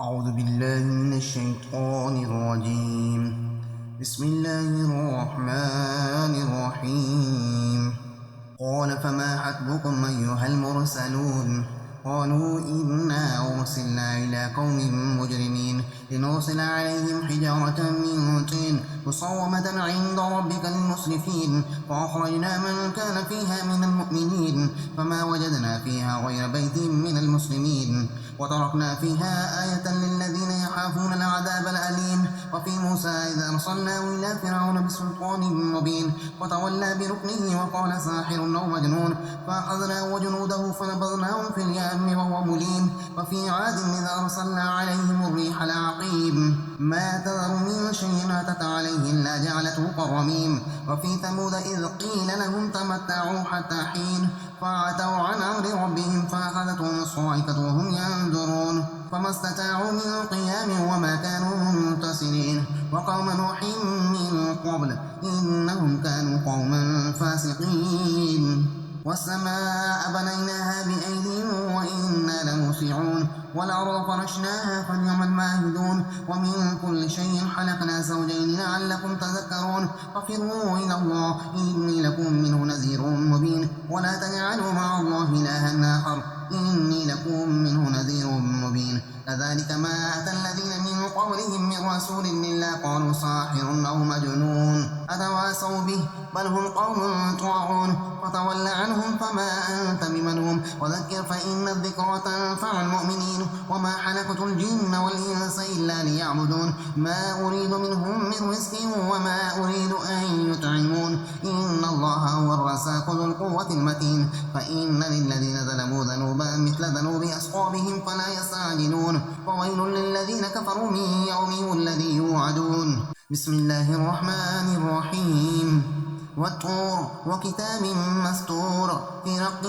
أعوذ بالله من الشيطان الرجيم. بسم الله الرحمن الرحيم. قال فما حسبكم أيها المرسلون؟ قالوا إنا أرسلنا إلى قوم مجرمين لنرسل عليهم حجارة من طين مسومة عند ربك للمسرفين فأخرجنا من كان فيها من المؤمنين فما وجدنا فيها غير بيت من المسلمين وتركنا فيها آية للذين يخافون العذاب الأليم. وفي موسى إذ أرسلناه إلى فرعون بسلطان مبين وتولى بركنه وقال ساحر أو مجنون فأخذناه وجنوده فنبذناهم في اليم وهو مليم. وفي عاد إذا أرسلنا عليهم الريح العقيم ما تذر من شيء أتت عليه إلا جعلته كالرميم. وفي ثمود إذ قيل لهم تمتعوا حتى حين فعتوا عن أمر ربهم فأخذتهم الصاعقة وهم ينظرون فما استطاعوا من قيام وما كانوا منتصرين. وقوم نوح من قبل إنهم كانوا قوما فاسقين. والسماء بنيناها بأيد وإنا لموسعون والأرض فرشناها فنعم الماهدون. ومن كل شيء خلقنا زوجين لعلكم تذكرون. ففروا إلى الله إني لكم منه نذير مبين ولا تجعلوا مع الله إلها آخر إني لكم منه نذير مبين. كذلك ما أتى الذين من قبلهم من رسول إلا قالوا ساحر أو مجنون أتواصوا به بل هم قوم طاغون. فتول عنهم فما أنت بملوم وذكر فإن الذكرى تنفع المؤمنين. وما خلقت الجن والإنس إلا ليعبدون ما أريد منهم من رزق وما أريد أن يطعمون إن الله هو الرزاق ذو القوة المتين. فإن للذين ظلموا ذنوبا مثل ذنوب أصحابهم فلا يستعجلون. فويل للذين كفروا من يومهم الذي يوعدون. بسم الله الرحمن الرحيم. والطور وكتاب مستور في رق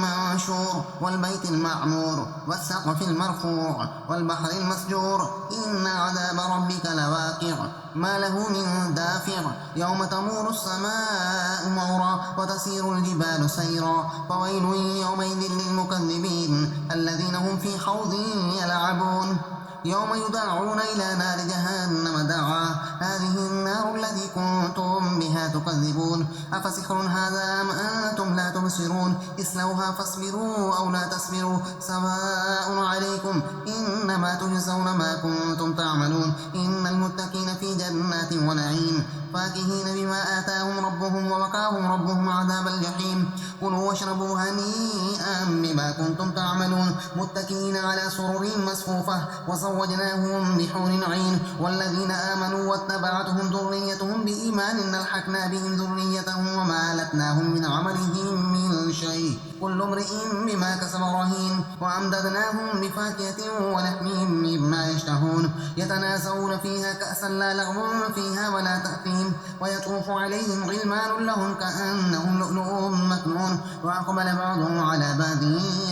منشور والبيت المعمور والسقف المرفوع والبحر المسجور إن عذاب ربك لواقع ما له من دافع يوم تمور السماء مورا وتسير الجبال سيرا. فويل يومئذ للمكذبين الذين هم في خوض يلعبون. يوم يدعون إلى نار جهنم دعا هذه النار التي كنتم بها تكذبون أفسحر هذا أم أنتم لا تبصرون اصلوها فاصبروا أو لا تصبروا سواء عليكم إنما تجزون ما كنتم تعملون. إن المتقين في جنات ونعيم فاكهين بما آتاهم ربهم ووقاهم ربهم عذاب الجحيم. كلوا واشربوا هنيئا بما كنتم تعملون متكئين على سرر مصفوفة وزوجناهم بحور عين. والذين آمنوا واتبعتهم ذريتهم بإيمان ألحقنا بهم ذريتهم وما ألتناهم من عملهم من شيء كل امرئ بما كسب رهين. وأمددناهم بفاكهة ولحم مما يشتهون يتنازعون فيها كأسا لا لغو فيها ولا تأثيم. ويطوف عليهم غلمان لهم كأنهم لؤلؤ مكنون. وأقبل بعضهم على بعض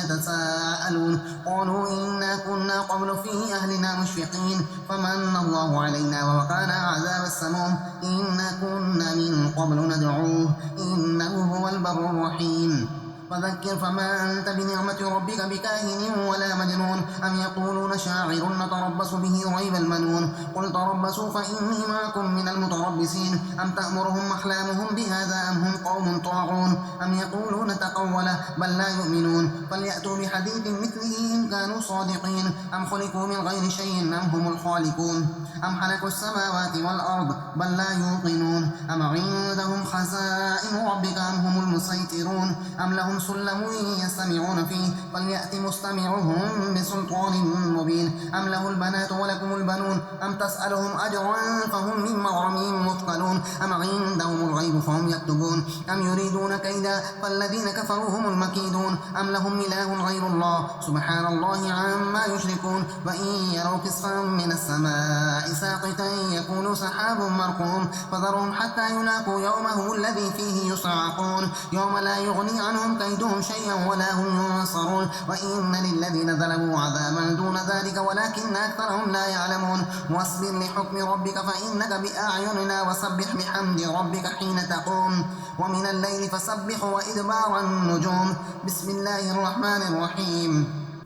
يتساءلون قالوا إنا كنا قبل في أهلنا مشفقين فمن الله علينا ووقانا عذاب السموم إنا كنا من قبل ندعوه إنه هو البر الرحيم. فذكر فما أنت بنعمة ربك بكاهن ولا مجنون أم يقولون شاعر نتربص به ريب المنون قل تربصوا فإني معكم من المتربصين أم تأمرهم أحلامهم بهذا أم هم قوم طاغون أم يقولون تقوله بل لا يؤمنون فليأتوا بحديث مثله إن كانوا صادقين. أم خلقوا من غير شيء أم هم الخالقون أم خلقوا السماوات والأرض بل لا يوقنون. أم عندهم خزائن ربك أم هم المسيطرون أم لهم سلم يستمعون فيه فليأت مستمعهم بسلطان مبين. أم له البنات ولكم البنون أم تسألهم أجرا فهم من مغرم مثقلون أم عندهم الغيب فهم يكتبون أم يريدون كيدا فالذين كفروا هم المكيدون. أم لهم إله غير الله سبحان الله عما يشركون. وإن يروا كسفا من السماء ساقطا يكونوا سحاب مركوم فذرهم حتى يلاقوا يومهم الذي فيه يصعقون يوم لا يغني عنهم كيدهم شيئا ولا هم ينصرون. وإن للذين ظلموا عذابا دون ذلك ولكن أكثرهم لا يعلمون. واصبر لحكم ربك فإنك بأعيننا وسبح بحمد ربك حين تقوم ومن الليل فسبح وإدبار النجوم. بسم الله الرحمن الرحيم.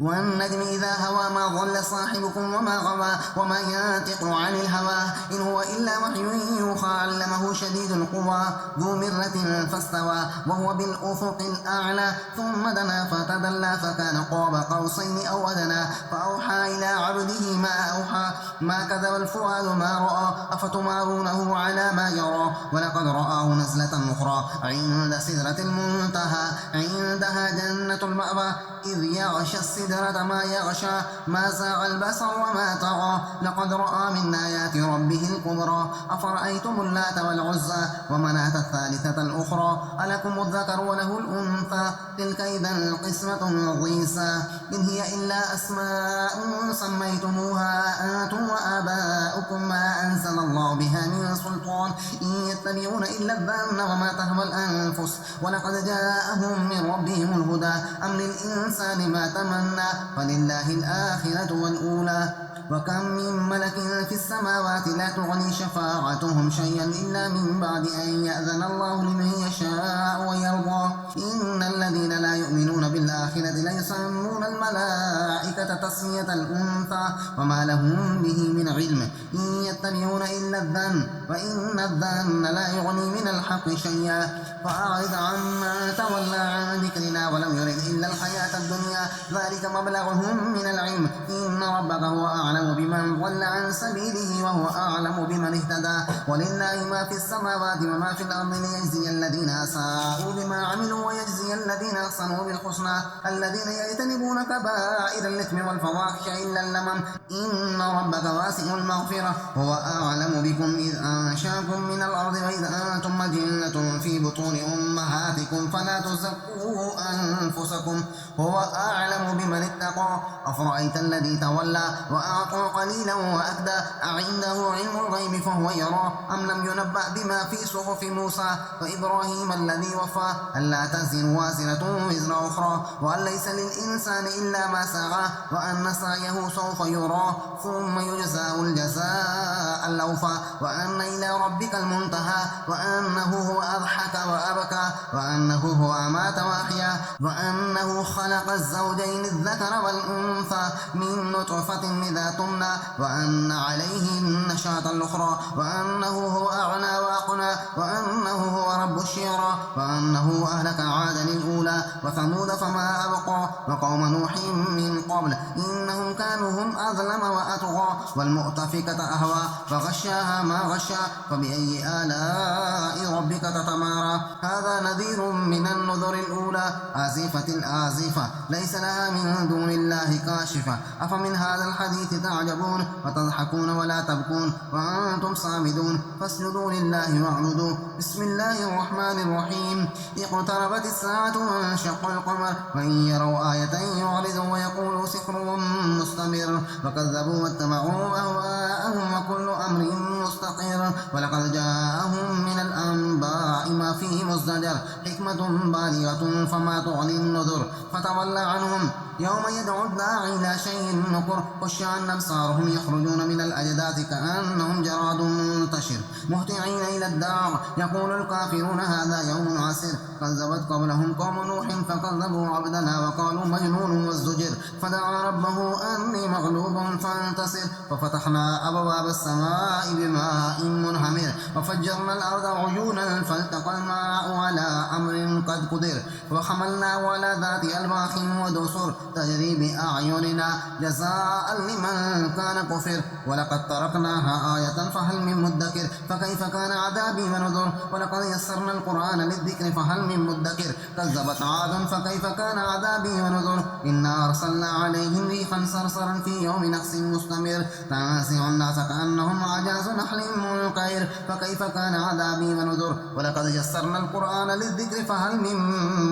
والنجم إذا هوى ما ضل صاحبكم وما غوى وما ينطق عن الهوى إن هو إلا وحي يوحى علمه شديد القوى ذو مرة فاستوى وهو بالأفق الأعلى ثم دنا فتدلى فكان قاب قوسين أو أدنى فأوحى إلى عبده ما أوحى ما كذب الفؤاد ما رأى أفتمارونه على ما يرى ولقد رآه نزلة أخرى عند سدرة المنتهى عندها جنة المأوى إذ يغشى السدرة ما يغشى ما زاغ البصر وما طغى لقد رأى من آيات ربه الكبرى أفرأيتم اللات والعزى ومناة الثالثة الأخرى ألكم الذكر وله الأنثى تلك إذا قسمة ضيزى إن هي إلا أسماء سميتموها أنتم وآباؤكم ما أنزل الله بها من سلطان إن يتبعون إلا الظن وما تهوى الأنفس ولقد جاءهم من ربهم الهدى أم للإنسان ما تمنى فلله الآخرة والأولى وكم من ملك في السماوات لا تغني شفاعتهم شيئا إلا من بعد أن يأذن الله لمن يشاء ويرضى إن الذين لا يؤمنون بالآخرة ليسمون الملائكة تسمية الأنثى وما لهم به من علم إن يتبعون إلا الظن وإن الظن لا يغني من الحق شيئا فأعرض عمن تولى عن ذكرنا ولم يرد إلا الحياة الدنيا ذلك مبلغهم من العلم إن ربك هو أعلم بمن ضل عن سبيله وهو أعلم بمن اهتدى ولله ما في السماوات وما في الأرض ليجزي الذين أساءوا بما عملوا ويجزي الذين أحسنوا بالحسنى الذين يجتنبون كبائر الإثم والفواحش إلا اللمم إن ربك واسع المغفرة هو أعلم بكم إذ أنشاكم من الأرض وإذ أنتم أجنة في بطون أمهاتكم فلا تزكوا أنفسكم هو أعلم بمن اتقى أفرأيت الذي تولى وأعطى قليلا وأكدى أعنده علم الغيب فهو يرى أم لم ينبأ بما في صحف موسى وإبراهيم الذي وفى ألا تزر وازرة وزر أخرى وأن ليس للإنسان إلا ما سعى وأن سعيه سوف يرى ثم يجزاه الجزاء الأوفى وأن إلى ربك المنتهى وأنه هو أضحك وأبكى وأنه هو أمات وأحيا وأنه خلق الزوجين الذكر والأنثى من نطفة إذا تمنى وأن عليه النشاط الأخرى وأنه هو أغنى وأقنى وأنه هو رب الشعرى وأنه أهلك عادا الأولى وثمود فما أبقى وقوم نوح من قبل إنهم كانوا هم أظلم وأطغى والمؤتفكة أهوى فغشاها ما غشى فبأي آلاء ربك تتمارى هذا نذير من النذر الأولى آزفة الآزفة ليس لها من دون الله كاشفة أفمن هذا الحديث تعجبون وتضحكون ولا تبكون وأنتم صامدون فاسجدوا لله واعبدوا بسم الله الرحمن الرحيم اقتربت الساعة وانشق القمر وإن يروا آية يعرضوا ويقولوا سحر مستمر وكذبوا واتبعوا أهواءهم وكل أمر مستقر ولقد جاءهم من الأنباء ما فيه مزدجر حكمة بالغة فما تغني النذر فتول عنهم يوم يدعو الداعي إلى شيء نكر خش عن أبصارهم يخرجون من الأجداث كأنهم جراد منتشر مهطعين إلى الدار يقول الكافرون هذا يوم عسر كذبت قبلهم قوم نوح فكذبوا عبدنا وقالوا مجنون وازدجر فدعا ربه أني مغلوب فانتصر ففتحنا أبواب السماء بماء منهمر وفجرنا الأرض عيونا فالتقى الماء على أمر قد قدر وحملناه على ذات ألواح ودسر تجري بأعيننا جزاء لمن كان كفر ولقد تركناها آية فهل من مدكر فكيف كان عذابي ونذر ولقد يسرنا القرآن للذكر فهل من مدكر كذبت عاد فكيف كان عذابي ونذر إنا أرسلنا عليهم ريحا صرصرا في يوم نحس مستمر تنزع الناس كأنهم أعجاز نخل منقعر فكيف كان عذابي ونذر ولقد يسرنا القرآن للذكر فهل من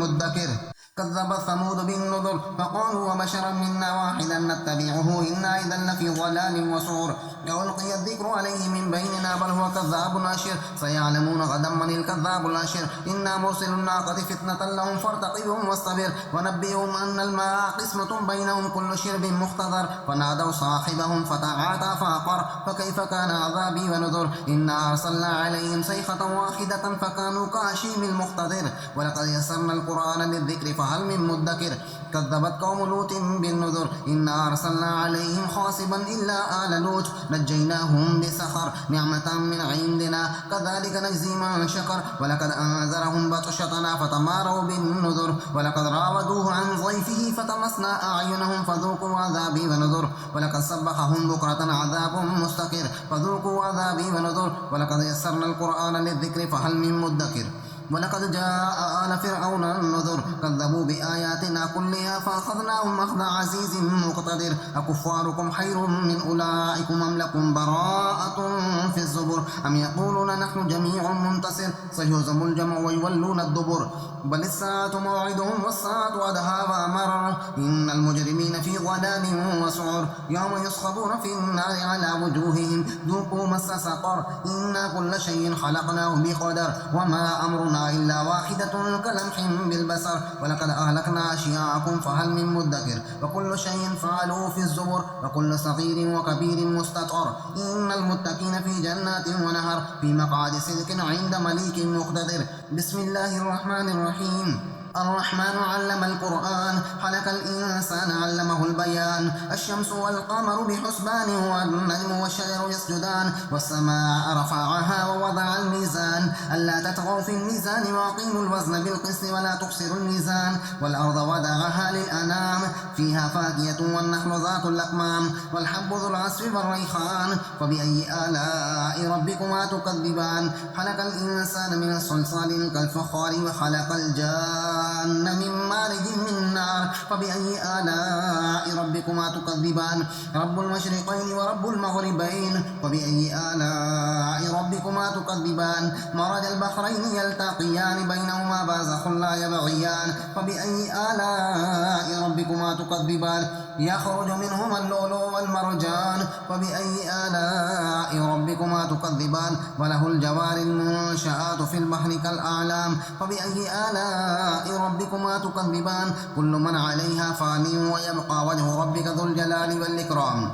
مدكر كذب ثمود بالنذر فقالوا وبشرا منا واحدا نتبعه إنا إذا لفي ضلال وسعر ألقي الذكر عليه من بيننا بل هو كذاب أشر سيعلمون غدا من الكذاب الأشر إنا مرسل الناقة فتنة لهم فارتقبهم واصطبر ونبئهم أن الماء قسمة بينهم كل شرب مختضر فنادوا صاحبهم فتعاطى فعقر فكيف كان عذابي ونذر إنا أرسلنا عليهم صيحة واحدة فكانوا كهشيم المختضر ولقد يسرنا القرآن للذكر فهل من مدكر كذبت قوم لوط بالنذر إنا أرسلنا عليهم حاصبا إلا آل لوط نجيناهم بسخر نعمة من عندنا كذلك نجزي من شكر ولقد أنذرهم بطشتنا فتماروا بالنذر ولقد راودوه عن ضيفه فتمسنا أعينهم فذوقوا عذابي ونذر ولقد سبقهم بكرة عذاب مستقر فذوقوا عذابي ونذر ولقد يسرنا القرآن للذكر فهل من مدكر ولقد جاء آل فرعون النذر كذبوا بآياتنا كلها فأخذناهم أخذ عزيز مقتدر أكفاركم خير من أولئكم أم لكم براءة في الزبر أم يقولون نحن جميع منتصر سيهزم الجمع ويولون الدبر بل الساعة موعدهم والساعة أدهى وأمر إن المجرمين في ضلال وسعر يوم يصخبون في النار على وجوههم ذوقوا مس سقر إنا كل شيء خلقناه بقدر وما أمرنا إلا واحدة كلمح بالبصر ولقد أهلكنا أشياءكم فهل من مدكر وكل شيء فعلوه في الزبر وكل صغير وكبير مستطر إن المتقين في جنات ونهر في مقعد صدق عند مليك مقتدر بسم الله الرحمن الرحيم الرحمن علم القرآن خلق الإنسان علمه البيان الشمس والقمر بحسبان والنجم والشجر يسجدان والسماء رفعها ووضع الميزان ألا تطغوا في الميزان وأقيموا الوزن بالقسط ولا تخسروا الميزان والأرض وضعها للأنام فيها فاكهة والنخل ذات الأكمام والحب ذو العصف والريحان فبأي آلاء ربكما تكذبان خلق الإنسان من صلصال كالفخار وخلق الجان من مارج من نار فبأي آلاء ربكما تكذبان رب المشرقين ورب المغربين فبأي آلاء ربكما تكذبان مرج البحرين يلتقيان بينهما برزخ لا يبغيان فبأي آلاء ربكما تكذبان يخرج منهما اللؤلؤ والمرجان فبأي آلاء ربكما تكذبان وله الجوار المنشآت في البحر كالأعلام فبأي آلاء ربكما تكذبان كل من عليها فان ويبقى وجه ربك ذو الجلال والإكرام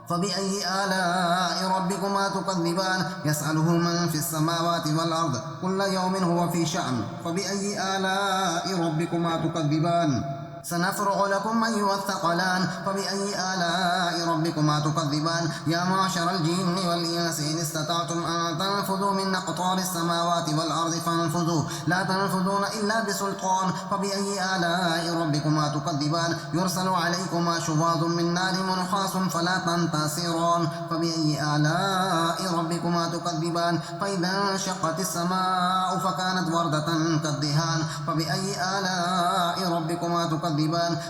فبأي آلاء ربكما تكذبان يسأله من في السماوات والأرض كل يوم هو في شأن فبأي آلاء ربكما تكذبان سنفرغ لكم أيها الثقلان فبأي آلاء ربكما تكذبان يا معشر الجن والإنس إن استطعتم أن تنفذوا من أقطار السماوات والأرض فانفذوا لا تنفذون إلا بسلطان فبأي آلاء ربكما تكذبان يرسل عليكما شواظ من نار ونحاس فلا تنتصران فبأي آلاء ربكما تكذبان فإذا انشقت السماء فكانت وردة كالدهان فبأي آلاء ربكما تكذبان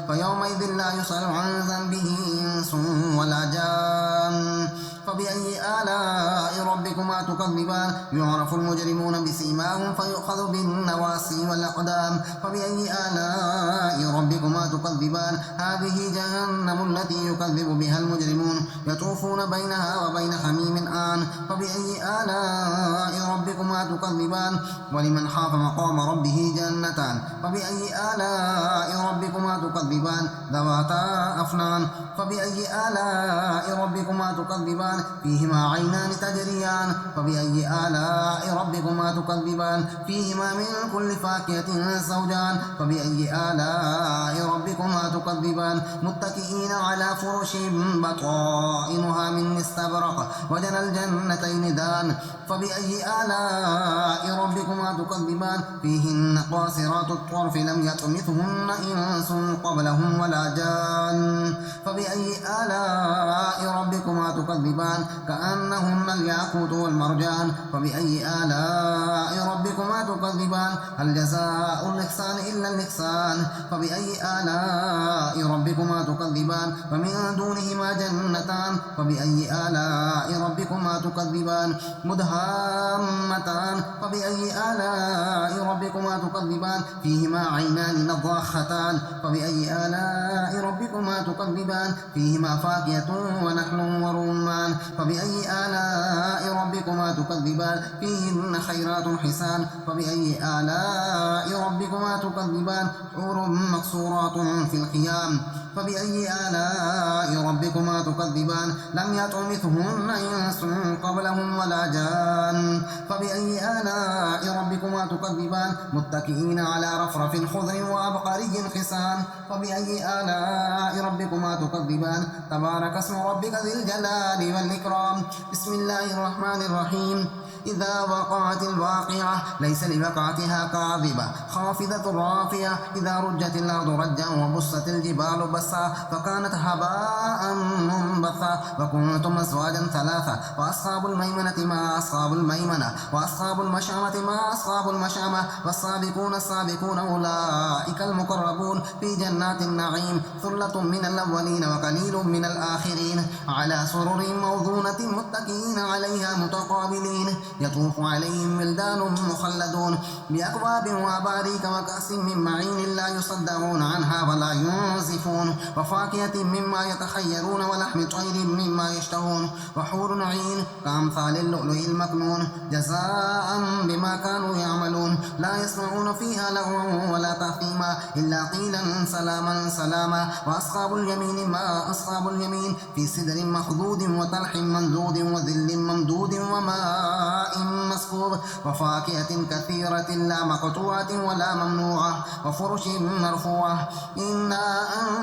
فيومئذ لا يسأل عن ذنبه إنس ولا جان فبأي آلاء ربكما تكذبان يعرف المجرمون بسيماهم فيؤخذ بالنواصي والأقدام فبأي آلاء ربكما تكذبان هذه جهنم التي يكذب بها المجرمون يطوفون بينها وبين حميم آن فبأي آلاء ربكما تكذبان ولمن خاف مقام ربه جنتان فبأي آلاء ربكما تكذبان ذواتا أفنان فبأي آلاء ربكما تكذبان فيهما عينان تجريان فبأي آلاء ربكما تكذبان فيهما من كل فاكهة زوجان فبأي آلاء ربكما تكذبان متكئين على فرش بطائنها من استبرق وجنى الجنتين دان فبأي آلاء ربكما تكذبان فيهن قاصرات الطرف لم يطمثهن إنس قبلهم ولا جان فبأي آلاء ربكما تكذبان كأنهن الياقوت والمرجان فبأي آلاء ربكما تكذبان هل جزاء الإحسان إلا الإحسان فبأي آلاء ربكما تكذبان ومن دونهما جنتان فبأي آلاء ربكما تكذبان مدهامتان فبأي آلاء ربكما تكذبان فيهما عينان نضاختان فبأي آلاء ربكما تكذبان فيهما فاكهة ونخل ورمان فبأي آلاء ربكما تكذبان فيهن خيرات حسان فبأي آلاء ربكما تكذبان حور مقصورات في الخيام فبأي آلاء ربكما تكذبان لم يطمثهن إنس قبلهم ولا جان فبأي آلاء ربكما تكذبان متكئين على رفرف خضر وعبقري حسان فبأي آلاء ربكما تكذبان تبارك اسم ربك ذي الجلال والإكرام بسم الله الرحمن الرحيم إذا وقعت الواقعة ليس لوقعتها كاذبة خافضة رافعة إذا رجت الأرض رجا وبست الجبال بسا فكانت هباء منبثا وكنتم أزواجا ثلاثة وأصحاب الميمنة ما أصحاب الميمنة وأصحاب المشأمة ما أصحاب المشأمة والسابقون السابقون أولئك المقربون في جنات النعيم ثلة من الأولين وقليل من الآخرين على سرر موضونة متكئين عليها متقابلين يطوف عليهم ولدان مخلدون بأكواب وأباريك وكأس من معين لا يصدعون عنها ولا ينزفون وفاكهة مما يتخيرون ولحم طير مما يشتهون وحور عين كأمثال اللؤلؤ المكنون جزاء بما كانوا يعملون لا يسمعون فيها لغوا ولا تأثيما إلا قيلا سلاما سلاما وأصحاب اليمين ما أصحاب اليمين في سدر مخضود وطلح منضود وذل ممدود وماء مسكوب وفاكهة كثيرة لا مقطوعة ولا ممنوعة وفرش مرفوعة إنا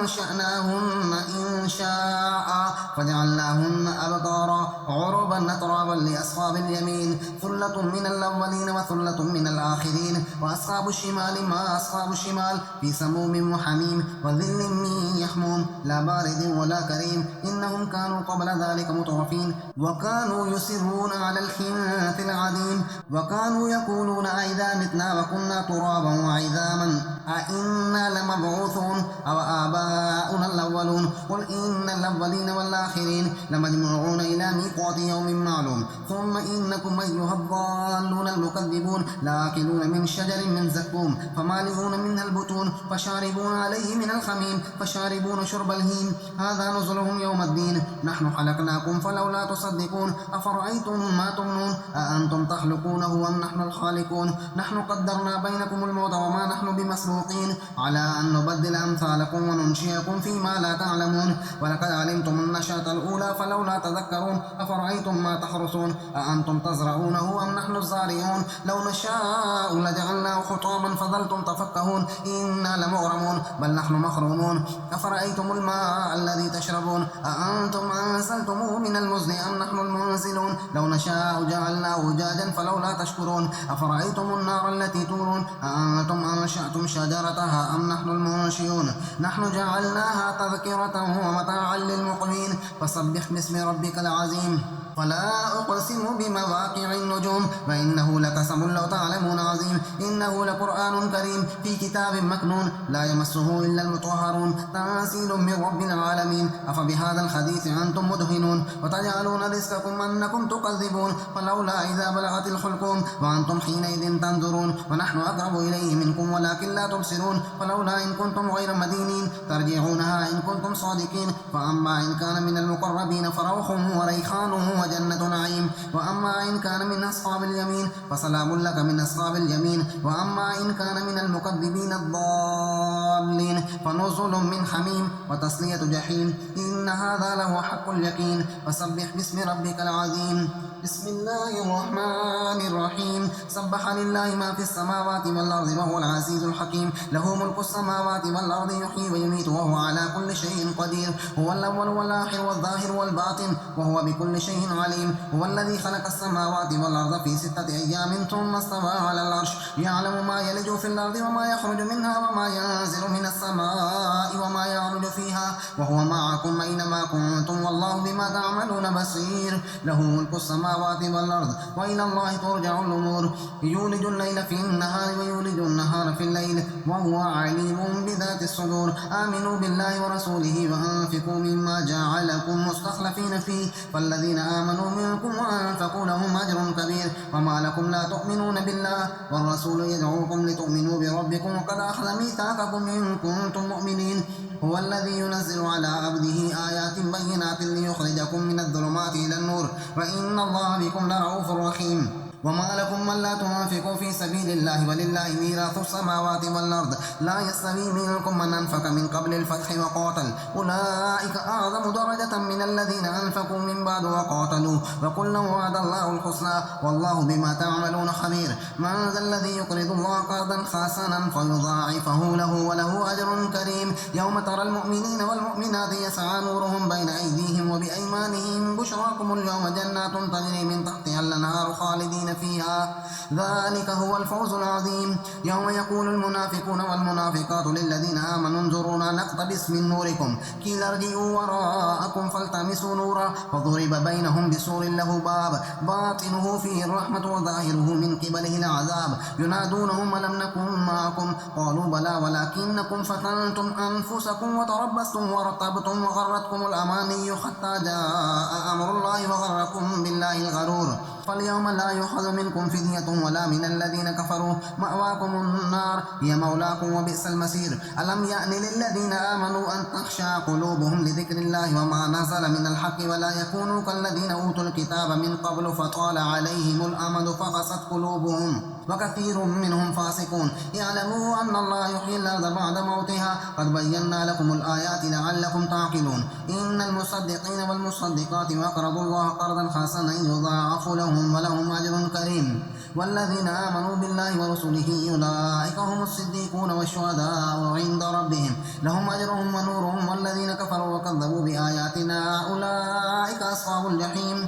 أنشأناهن إنشاء فجعلناهن أبكارا عربا أترابا لأصحاب اليمين ثلة من الأولين وثلة من الآخرين وأصحاب الشمال ما أصحاب الشمال في سموم وحميم وظل من يحموم لا بارد ولا كريم إنهم كانوا قبل ذلك مترفين وكانوا يصرون على الحنث العظيم وكانوا يقولون أئذا متنا وكنا ترابا وعظاما أئنا لمبعوثون أو آباؤنا الأولون قل إن الأولين والآخرين لمجموعون إلى ميقات يوم معلوم ثم إنكم أيها الضالون المكذبون لآكلون من شجر من زقوم فمالئون منها البطون فشاربون عليه من الخميم فشاربون شرب الهيم هذا نزلهم يوم الدين نحن خلقناكم فلولا تصدقون أفرأيتم ما تمنون أأنتم تخلقونه أم نحن الخالقون نحن قدرنا بينكم الموت وما نحن بمسبوقين على أن نبدل أمثالكم وننشئكم فيما لا تعلمون ولقد علمتم النشأة الأولى فلولا تذكرون أفرأيتم ما تحرثون أأنتم تزرعونه أم نحن الزارعون لو نشاء لجعلناه حطاما فظلتم تفكهون إنا لمغرمون بل نحن محرومون أفرأيتم الماء الذي تشربون أأنتم أنزلتموه من المزن أم نحن المنزلون لو نشاء جعلناه أجاجا فلولا تشكرون أفرأيتم النار التي تورون أأنتم أنشأتم شجرتها أم نحن المنشئون نحن جعلناها تذكرة ومتاعا للمقوين فسبح باسم ربك العظيم ولا أقسم بمواقع النجوم وإنه لقسم لو تعلمون عظيم إنه لقرآن كريم في كتاب مكنون لا يمسه إلا المطهرون تنزيل من رب العالمين أفبهذا الحديث أنتم مدهنون وتجعلون رزقكم أنكم تكذبون فلولا إذا بلغت الحلقوم وأنتم حينئذ تنظرون ونحن أقرب إليه منكم ولكن لا تبصرون فلولا إن كنتم غير مدينين ترجعونها إن كنتم صادقين فأما إن كان من المقربين فروح وريحان وجنة نعيم وأما إن كان من أصحاب اليمين فسلام لك من أصحاب اليمين وأما إن كان من المكذبين الضالين فنزل من حميم وتصلية جحيم إن هذا له حق اليقين فسبح باسم ربك العظيم بسم الله الرحمن الرحيم سبح لله ما في السماوات والأرض وهو العزيز الحكيم له ملك السماوات والأرض يحيي ويميت وهو على كل شيء قدير هو الأول والآخر والظاهر والباطن وهو بكل شيء عليم هو الذي خلق السماوات والأرض في 6 أيام ثم استوى على العرش يعلم ما يلج في الأرض وما يخرج منها وما ينزل من السماء وما يعرج فيها وهو معكم أينما كنتم والله بما تعملون بصير له ملك السماوات والأرض وإلى الله ترجع الأمور يولج الليل في النهار ويولج النهار في الليل وهو عليم بذات الصدور آمنوا بالله ورسوله وأنفقوا مما جعلكم مستخلفين فيه فالذين آمنوا منكم وأنفقوا لهم أجر كبير وما لكم لا تؤمنون بالله والرسول يدعوكم لتؤمنوا بربكم وقد أخذ ميثاقكم إن كنتم مؤمنين هو الذي ينزل على عبده آيات بينات ليخرجكم من الظلمات إلى النور وإن الله بكم لرؤوف رحيم وما لكم ألا تنفقوا في سبيل الله ولله ميراث السماوات والأرض لا يستوي منكم من أنفق من قبل الفتح وقاتل أولئك أعظم درجة من الذين أنفقوا من بعد وقاتلوا وكلا وعد الله الحسنى والله بما تعملون خبير من ذا الذي يقرض الله قرضا حسنا فيضاعفه له وله أجر كريم يوم ترى المؤمنين والمؤمنات يسعى نورهم بين أيديهم وبأيمانهم بشراكم اليوم جنات تجري من تحتها الأنهار خالدين فيها ذلك هو الفوز العظيم يوم يقول المنافقون والمنافقات للذين آمنوا انظرونا نقتبس من نوركم قيل ارجعوا وراءكم فالتمسوا نورا فضرب بينهم بسور له باب باطنه فيه الرحمة وظاهره من قبله العذاب ينادونهم ألم نكن معكم قالوا بلى ولكنكم فتنتم أنفسكم وتربصتم وارتبتم وغرتكم الأماني حتى جاء أمر الله وغركم بالله الغرور فاليوم لا يؤخذ منكم فدية ولا من الذين كفروا مأواكم النار هي مولاكم وبئس المصير ألم يأن للذين آمنوا أن تخشع قلوبهم لذكر الله وما نزل من الحق ولا يكونوا كالذين أوتوا الكتاب من قبل فطال عليهم الأمد فقست قلوبهم وكثير منهم فاسقون يعلموا أن الله يحيي الأرض بعد موتها قد بينا لكم الآيات لعلكم تعقلون إن المصدقين والمصدقات وأقرضوا الله قرضا حسنا يضاعف لهم ولهم أجر كريم والذين آمنوا بالله ورسله أولئك هم الصديقون والشهداء عند ربهم لهم أجرهم ونورهم والذين كفروا وكذبوا بآياتنا أولئك أصحاب الجحيم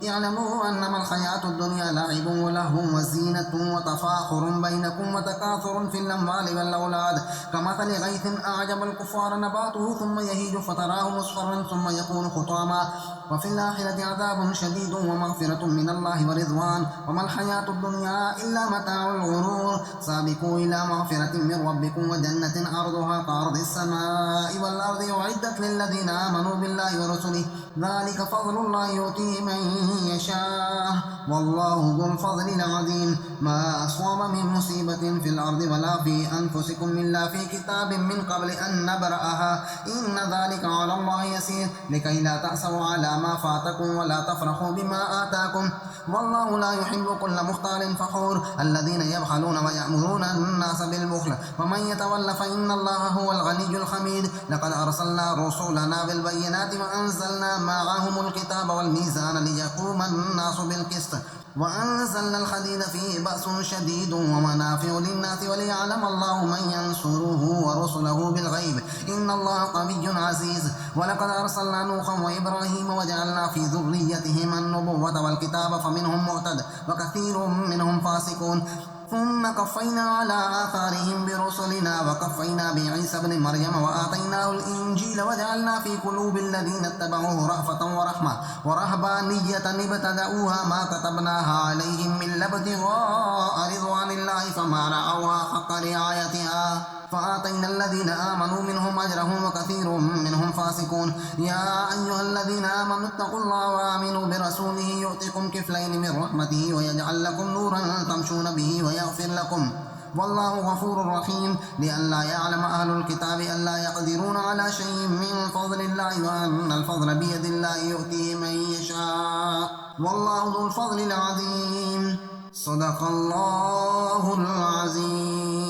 اعلموا أنما الحياة الدنيا لعب ولهو وزينة وتفاخر بينكم وتكاثر في الأموال والأولاد كمثل غيث أعجب الكفار نباته ثم يهيج فتراه مصفرا ثم يكون حطاما وفي الآخرة عذاب شديد ومغفرة من الله ورضوان وما الحياة الدنيا إلا متاع الغرور سابقوا إلى مغفرة من ربكم وجنة عرضها كعرض السماء والأرض أعدت للذين آمنوا بالله ورسله ذلك فضل الله يؤتيه من يشاء والله ذو الفضل العظيم ما أصاب من مصيبة في الأرض ولا في أنفسكم إلا في كتاب من قبل أن نبرأها إن ذلك على الله يسير لكي لا تأسوا على ما فاتكم ولا تفرحوا بما آتاكم والله لا يحب كل مختال فخور الذين يبخلون ويأمرون الناس بالبخل ومن يتول فإن الله هو الغني الحميد لقد أرسلنا رسولنا بالبينات وأنزلنا معهم الكتاب والميزان ليقوم الناس بالقسط وأنزلنا الحديد فيه بأس شديد ومنافع للناس وليعلم الله من ينصره ورسله بالغيب إن الله قوي عزيز ولقد أرسلنا نوحا وإبراهيم وجعلنا في ذريتهما النبوة والكتاب فمنهم مهتد وكثير منهم فاسقون ثم قفينا على آثارهم برسلنا وقفينا بعيسى ابن مريم وآتيناه الإنجيل وجعلنا في قلوب الذين اتبعوه رأفة ورحمة ورهبانية ابتدأوها ما كتبناها عليهم من ابتغاء رضوان الله فما رعوها حق رعايتها فآتينا الذين آمنوا منهم أجرهم وكثير منهم فاسقون يا أيها الذين آمنوا اتقوا الله وآمنوا برسوله يؤتكم كفلين من رحمته ويجعل لكم نورا تمشون به ويغفر لكم والله غفور رحيم لئلا يعلم أهل الكتاب ألا يقدرون على شيء من فضل الله وأن الفضل بيد الله يؤتيه من يشاء والله ذو الفضل العظيم صدق الله العظيم.